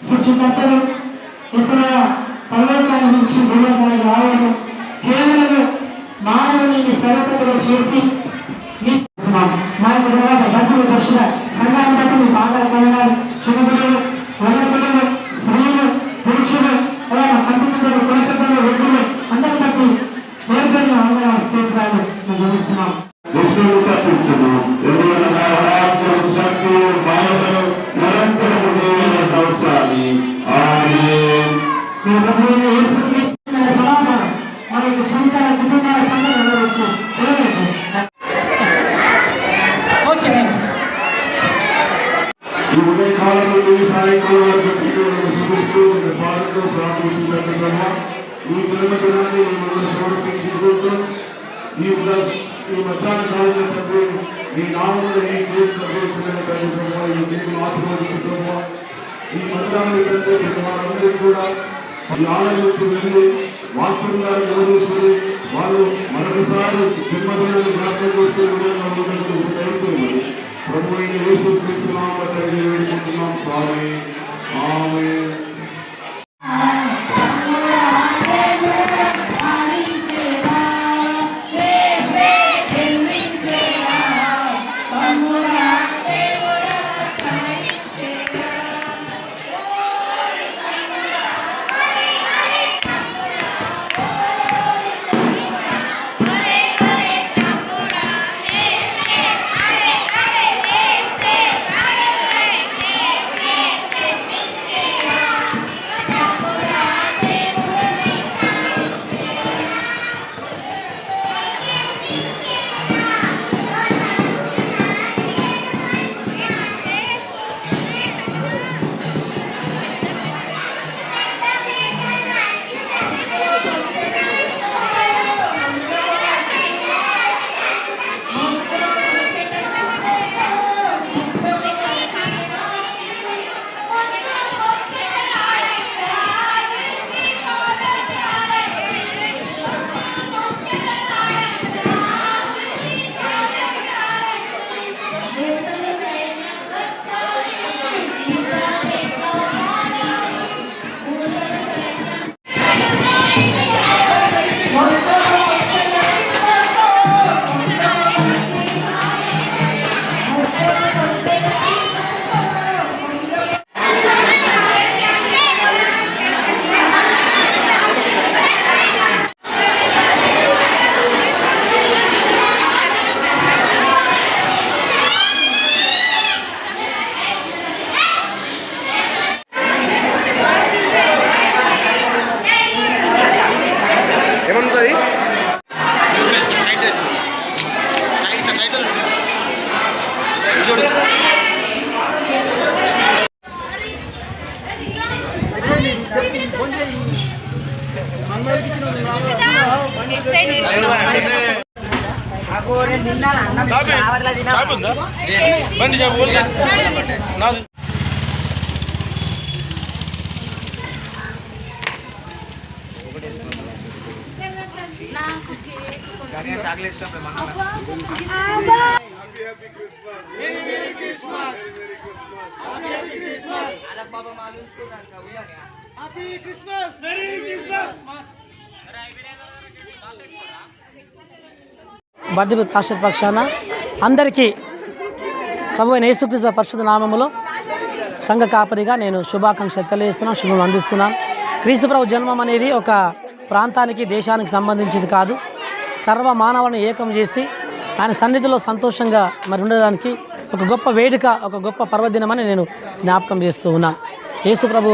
సృష్టికర్తలు ఇస్రాయ పర్వతాల నుంచి భూలోకానికి రావడం కేవలం మానవుని సర్వతలో చేసి మా యొక్క తర్వాత భక్తులు దర్శన సంఘాన్ని బట్టి మీ పాదాలు కలగాలి. చిన్నపిల్లలు, వల్లపిల్లలు, స్త్రీలు, పురుషులు, కంపెనీలు, కులకత్తలు, వృద్ధులు అందరి బట్టి పేర్కొని అందరూ స్తోత్రాలు మేము జరుగుతున్నాం. సాయంకాలం చూపిస్తూ భారత్లో ప్రార్థిస్తున్న ఈ జన్మదినాన్ని మనం సమర్పించుకుంటూ ఈ మధ్యాహ్న కాలంలో తండ్రి ఈ నామంలో ఈ కేసు సంభవించిన కార్యక్రమం ఈ దేవుని ఆశీర్వదిస్తున్నామా ఈ మధ్యాహ్నం తండ్రి వారందరూ కూడా ఈ ఆలయంలోకి వెళ్ళి వాక్యంగా నిలదీసుకుని వాళ్ళు మరొకసారి జన్మదినాన్ని జ్ఞాపకం చేసుకుని దయచేయమని ప్రభు అయిన యేసు క్రీస్తు నామములో వేడుకుంటున్నాం స్వామి. ఆమేన్. బర్త్డే పాస్టర్ పక్షాన అందరికీ ప్రభు అయిన యేసుక్రీస్తు పరిశుద్ధ నామములో సంఘ కాపరిగా నేను శుభాకాంక్షలు తెలియజేస్తున్నాను, శుభం అందిస్తున్నాను. క్రీస్తు ప్రభు జన్మం అనేది ఒక ప్రాంతానికి దేశానికి సంబంధించింది కాదు. సర్వ మానవులను ఏకం చేసి ఆయన సన్నిధిలో సంతోషంగా మరి ఉండడానికి ఒక గొప్ప వేడుక, ఒక గొప్ప పర్వదినమని నేను జ్ఞాపకం చేస్తూ ఉన్నాను. యేసు ప్రభు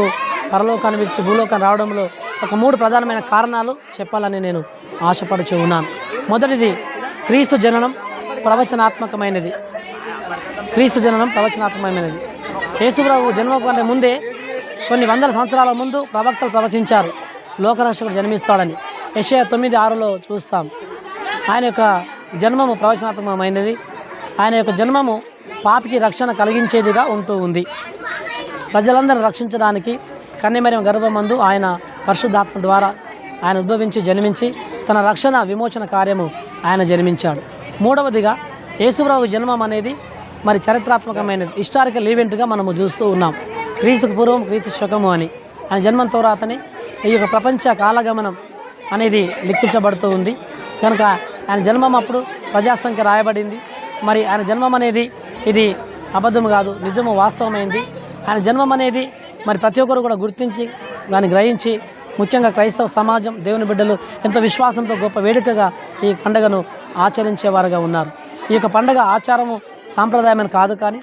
పరలోకాన్ని విడిచి భూలోకాన్ని రావడంలో ఒక 3 ప్రధానమైన కారణాలు చెప్పాలని నేను ఆశపడుచూ ఉన్నాను. మొదటిది క్రీస్తు జననం ప్రవచనాత్మకమైనది. క్రీస్తు జననం ప్రవచనాత్మకమైనది. యేసు ప్రభు జన్మకు కంటే ముందే కొన్ని వందల సంవత్సరాల ముందు ప్రవక్తలు ప్రవచించారు లోకరక్షకుడు జన్మిస్తాడని. యెషయా 9:6లో చూస్తాం. ఆయన యొక్క జన్మము ప్రవచనాత్మకమైనది. ఆయన యొక్క జన్మము పాపికి రక్షణ కలిగించేదిగా ఉంటూ ఉంది. ప్రజలందరిని రక్షించడానికి కన్యమరియం గర్భమందు ఆయన పరిశుద్ధాత్మ ద్వారా ఆయన ఉద్భవించి జన్మించి తన రక్షణ విమోచన కార్యము ఆయన జన్మించాడు. మూడవదిగా యేసుప్రభు జన్మం అనేది మరి చరిత్రాత్మకమైనది, హిస్టారికల్ ఈవెంట్గా మనము చూస్తూ ఉన్నాం. క్రీస్తుకు పూర్వం క్రీస్తు శకము అని ఆయన జన్మం తర్వాతనే ఈ యొక్క ప్రపంచ కాలగమనం అనేది లిఖించబడుతూ ఉంది. కనుక ఆయన జన్మం అప్పుడు ప్రజాసంఖ్య రాయబడింది. మరి ఆయన జన్మం అనేది ఇది అబద్ధం కాదు, నిజము, వాస్తవమైంది. ఆయన జన్మం అనేది మరి ప్రతి ఒక్కరు కూడా గుర్తించి దాన్ని గ్రహించి, ముఖ్యంగా క్రైస్తవ సమాజం, దేవుని బిడ్డలు ఎంతో విశ్వాసంతో గొప్ప వేడుకగా ఈ పండుగను ఆచరించేవారుగా ఉన్నారు. ఈ యొక్క పండుగ ఆచారము సాంప్రదాయమైన కాదు, కానీ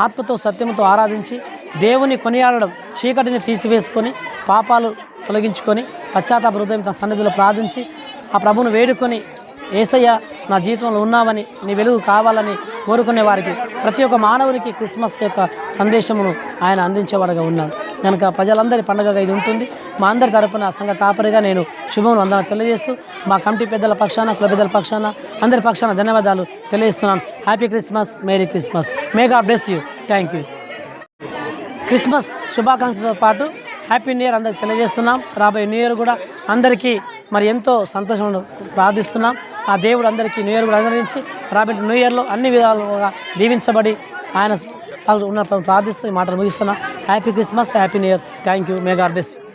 ఆత్మతో సత్యంతో ఆరాధించి దేవుని కొనియాడడం, చీకటిని తీసివేసుకొని పాపాలు తొలగించుకొని పశ్చాత్తాప హృదయం తన సన్నిధిలో ప్రార్థించి ఆ ప్రభువును వేడుకొని యేసయ్య నా జీవితంలో ఉన్నావని, నీ వెలుగు కావాలని కోరుకునే వారికి, ప్రతి ఒక్క మానవునికి క్రిస్మస్ యొక్క సందేశమును ఆయన అందించేవాడుగా ఉన్నాడు. కనుక ప్రజలందరి పండుగగా ఇది ఉంటుంది. మా అందరి తరపున సంఘ కాపరిగా నేను శుభములు అందరం తెలియజేస్తూ, మా కమిటీ పెద్దల పక్షాన, కుల పెద్దల పక్షాన, అందరి పక్షాన ధన్యవాదాలు తెలియజేస్తున్నాను. Happy Christmas, merry Christmas, may God bless you. Thank you. Christmas శుభాకాంక్షలతో పాటు హ్యాపీ న్యూ ఇయర్ అందరికి తెలియజేస్తున్నాం. రాబోయే న్యూ ఇయర్ కూడా అందరికీ మరి ఎంతో సంతోషంగా ప్రార్థిస్తున్నాం. ఆ దేవుడు అందరికీ న్యూ ఇయర్ కూడా అనుగ్రహించి రాబోయే న్యూ ఇయర్లో అన్ని విధాలుగా దీవించబడి ఆయన ఉన్న ప్రార్థిస్తూ ఈ మాటలు ముగిస్తున్నాం. Happy Christmas, happy new year. Thank you. May God bless you.